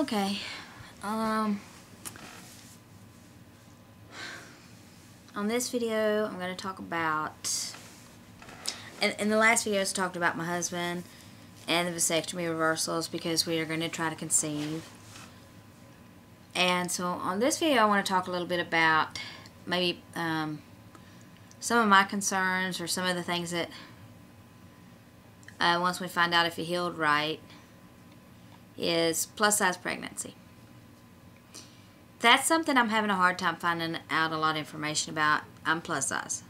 Okay. On this video, I'm going to talk about, in the last video I talked about my husband and the vasectomy reversals because we are going to try to conceive. And so on this video I want to talk a little bit about maybe some of my concerns or some of the things that once we find out if he healed right is plus size pregnancy. That's something I'm having a hard time finding out a lot of information about. I'm plus size.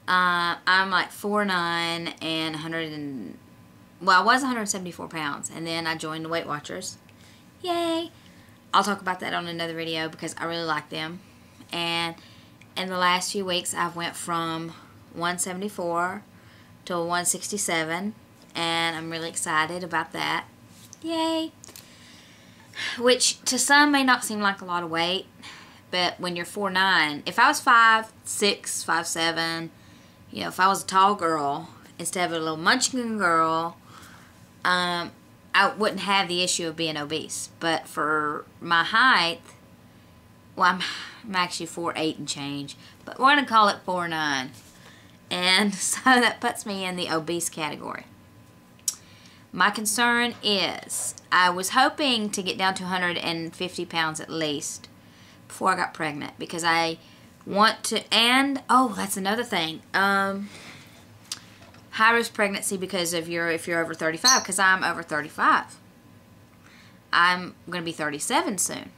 I'm like 4'9" and I was 174 pounds, and then I joined the Weight Watchers. Yay! I'll talk about that on another video because I really like them. And in the last few weeks, I've went from 174 to 167, and I'm really excited about that. Yay! Which to some may not seem like a lot of weight, but when you're 4'9", if I was 5'6", 5'7", you know, if I was a tall girl instead of a little munchkin girl, I wouldn't have the issue of being obese. But for my height, well, I'm actually 4'8" and change, but we're going to call it 4'9", and so that puts me in the obese category. My concern is I was hoping to get down to 150 pounds at least before I got pregnant because I want to, and oh, that's another thing, high risk pregnancy because of if you're over 35, because I'm over 35. I'm going to be 37 soon.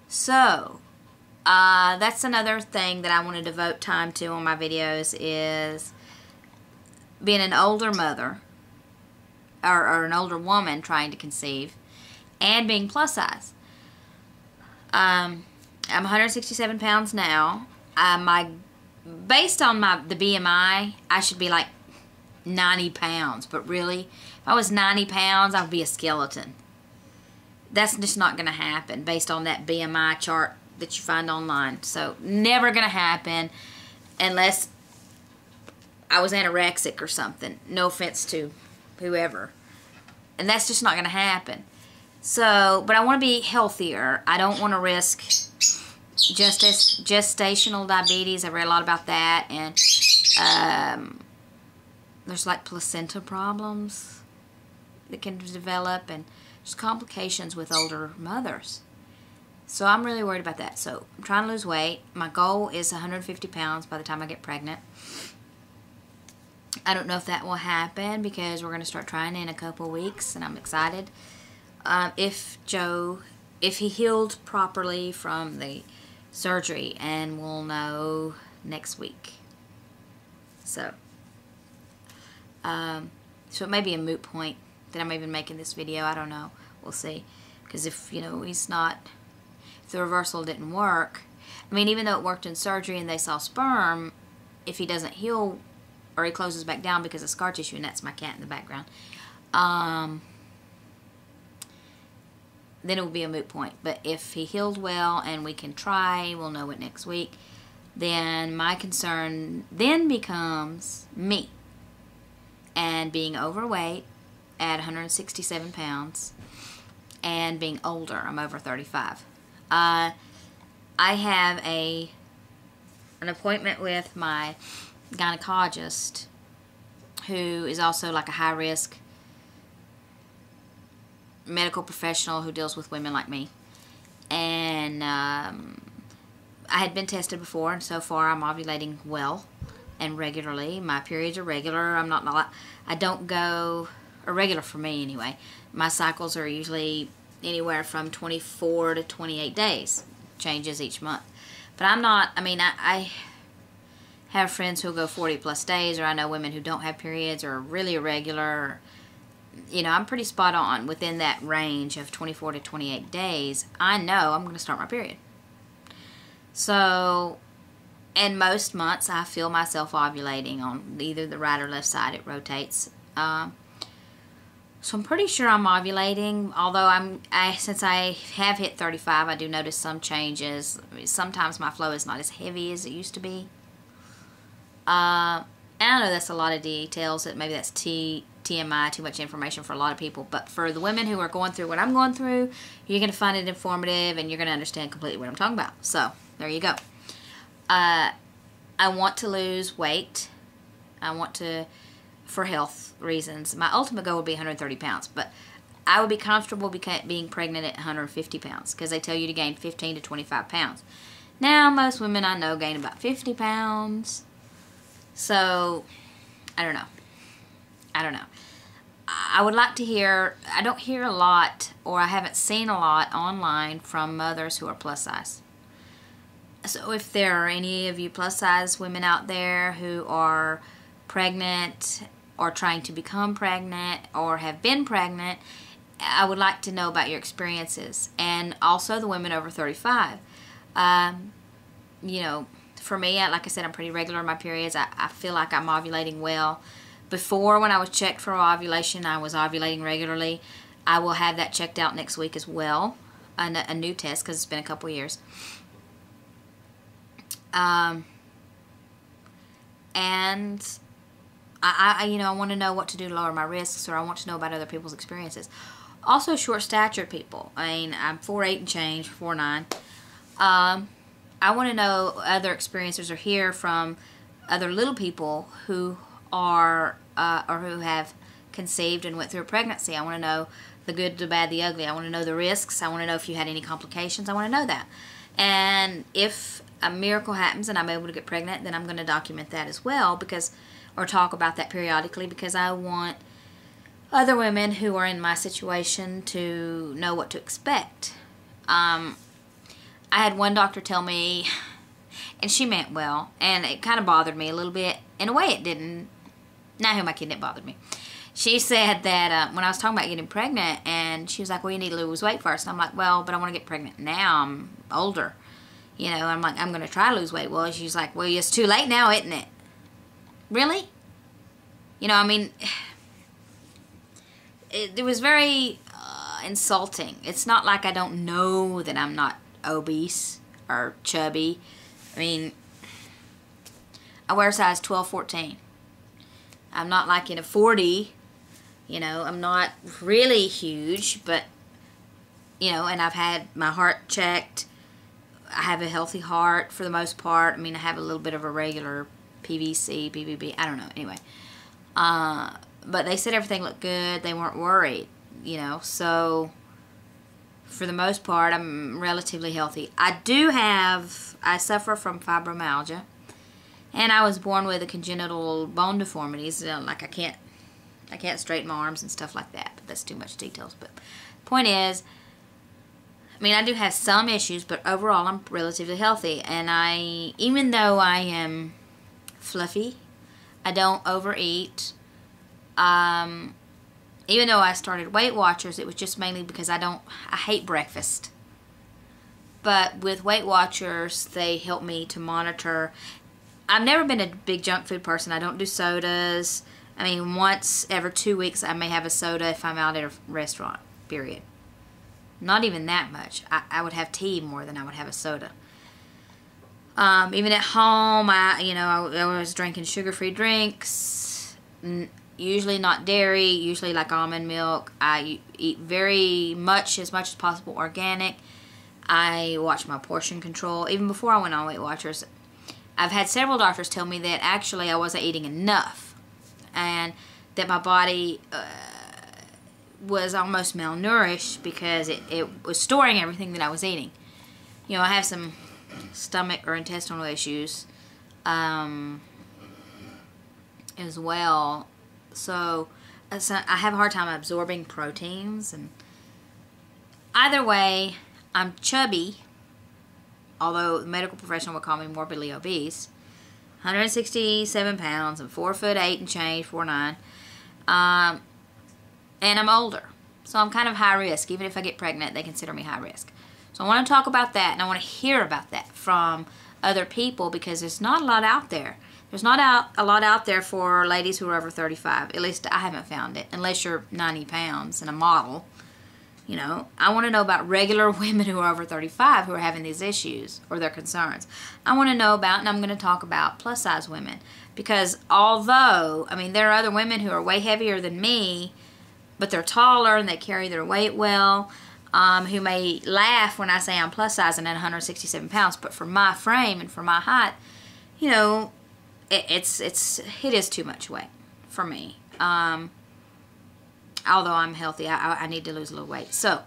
So that's another thing that I want to devote time to on my videos is being an older mother or an older woman trying to conceive and being plus size. I'm 167 pounds now. Based on the BMI, I should be like 90 pounds. But really, if I was 90 pounds, I would be a skeleton. That's just not going to happen based on that BMI chart that you find online. So, never going to happen unless I was anorexic or something. No offense to whoever. And that's just not going to happen. So, but I want to be healthier. I don't want to risk gestational diabetes. I read a lot about that. And there's like placenta problems that can develop. And there's complications with older mothers. So I'm really worried about that. So I'm trying to lose weight. My goal is 150 pounds by the time I get pregnant. I don't know if that will happen because we're going to start trying in a couple weeks, and I'm excited. If he healed properly from the surgery, and we'll know next week. So it may be a moot point that I'm even making this video. I don't know. We'll see. Because if, you know, if the reversal didn't work, I mean, even though it worked in surgery and they saw sperm, if he doesn't heal or he closes back down because of scar tissue, and that's my cat in the background, then it will be a moot point. But if he healed well and we can try, we'll know it next week, then my concern then becomes me and being overweight at 167 pounds and being older. I'm over 35. I have an appointment with my gynecologist, who is also like a high-risk medical professional who deals with women like me. And I had been tested before, and so far I'm ovulating well and regularly. My periods are regular. I don't go irregular for me anyway. My cycles are usually anywhere from 24 to 28 days. Changes each month. But I'm not, I mean, I have friends who go 40 plus days, or I know women who don't have periods or are really irregular. You know, I'm pretty spot on within that range of 24 to 28 days. I know I'm going to start my period. So, in most months, I feel myself ovulating on either the right or left side. It rotates. So I'm pretty sure I'm ovulating, although since I have hit 35, I do notice some changes. Sometimes my flow is not as heavy as it used to be. And And I know that's a lot of details, that maybe that's TMI, too much information for a lot of people. But for the women who are going through what I'm going through, you're going to find it informative and you're going to understand completely what I'm talking about. So, there you go. I want to lose weight. I want to, for health reasons. My ultimate goal would be 130 pounds. But I would be comfortable being pregnant at 150 pounds because they tell you to gain 15 to 25 pounds. Now, most women I know gain about 50 pounds. So, I don't know. I would like to hear, I don't hear a lot, or I haven't seen a lot online from mothers who are plus size. So if there are any of you plus size women out there who are pregnant or trying to become pregnant or have been pregnant, I would like to know about your experiences. And also the women over 35. You know, for me, like I said, I'm pretty regular in my periods. I feel like I'm ovulating well. Before, when I was checked for ovulation, I was ovulating regularly. I will have that checked out next week as well, a new test, because it's been a couple years. And I want to know what to do to lower my risks, or I want to know about other people's experiences. Also, short-statured people. I mean, I'm 4'8" and change, 4'9". I want to know other experiences or hear from other little people who are or who have conceived and went through a pregnancy. I want to know the good, the bad, the ugly. I want to know the risks. I want to know if you had any complications. I want to know that. And if a miracle happens and I'm able to get pregnant, then I'm going to document that as well, or talk about that periodically, because I want other women who are in my situation to know what to expect. I had one doctor tell me, and she meant well, and it kind of bothered me a little bit. In a way, it didn't. Not who am I kidding? It bothered me. She said that when I was talking about getting pregnant, and she was like, well, you need to lose weight first. And I'm like, well, but I want to get pregnant now. I'm older. You know, I'm like, I'm going to try to lose weight. Well, she's like, well, it's too late now, isn't it? Really? You know, I mean, it was very insulting. It's not like I don't know that I'm not obese or chubby. I mean, I wear size 12, 14. I'm not like in a 40, you know, I'm not really huge, but, you know, and I've had my heart checked. I have a healthy heart for the most part. I mean, I have a little bit of a regular PVC, PVB, I don't know, anyway. But they said everything looked good. They weren't worried, you know, so for the most part, I'm relatively healthy. I suffer from fibromyalgia, and I was born with a congenital bone deformities. Like I can't straighten my arms and stuff like that, but that's too much details. But point is, I mean, I do have some issues, but overall, I'm relatively healthy. And even though I am fluffy, I don't overeat. Even though I started Weight Watchers, it was just mainly because I hate breakfast. But with Weight Watchers, they help me to monitor. I've never been a big junk food person. I don't do sodas. I mean, once every 2 weeks, I may have a soda if I'm out at a restaurant, period. Not even that much. I would have tea more than I would have a soda. Even at home, I was drinking sugar-free drinks. Usually not dairy, usually like almond milk. I eat as much as possible organic. I watch my portion control. Even before I went on Weight Watchers, I've had several doctors tell me that actually I wasn't eating enough, and that my body was almost malnourished because it was storing everything that I was eating. You know, I have some stomach or intestinal issues as well. So I have a hard time absorbing proteins, and either way, I'm chubby, although the medical professional would call me morbidly obese. 167 pounds, I'm 4'8" and change, 4'9", and I'm older, so I'm kind of high risk. Even if I get pregnant, they consider me high risk. So I want to talk about that, and I want to hear about that from other people, because there's not a lot out there. There's not a lot out there for ladies who are over 35. At least I haven't found it, unless you're 90 pounds and a model. You know, I want to know about regular women who are over 35 who are having these issues or their concerns. I want to know about, and I'm going to talk about plus size women. Because although, I mean, there are other women who are way heavier than me, but they're taller and they carry their weight well, who may laugh when I say I'm plus size and at 167 pounds. But for my frame and for my height, you know, it is too much weight for me. Although I'm healthy, I need to lose a little weight. So,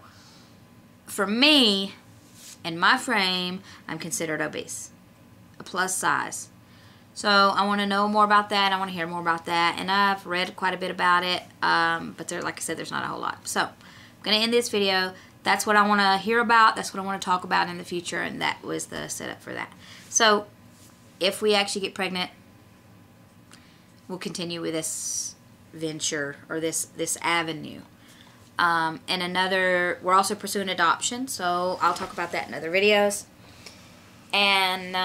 for me, in my frame, I'm considered obese, a plus size. So, I want to know more about that. I want to hear more about that. And I've read quite a bit about it. But there, like I said, there's not a whole lot. So, I'm going to end this video. That's what I want to hear about. That's what I want to talk about in the future. And that was the setup for that. So, if we actually get pregnant, we'll continue with this venture or this avenue. And we're also pursuing adoption, so I'll talk about that in other videos. And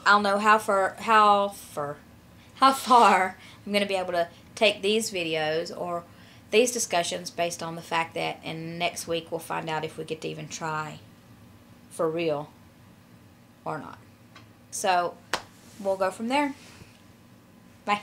I'll know how far I'm going to be able to take these videos or these discussions based on the fact that in next week we'll find out if we get to even try for real or not. So we'll go from there. Bye.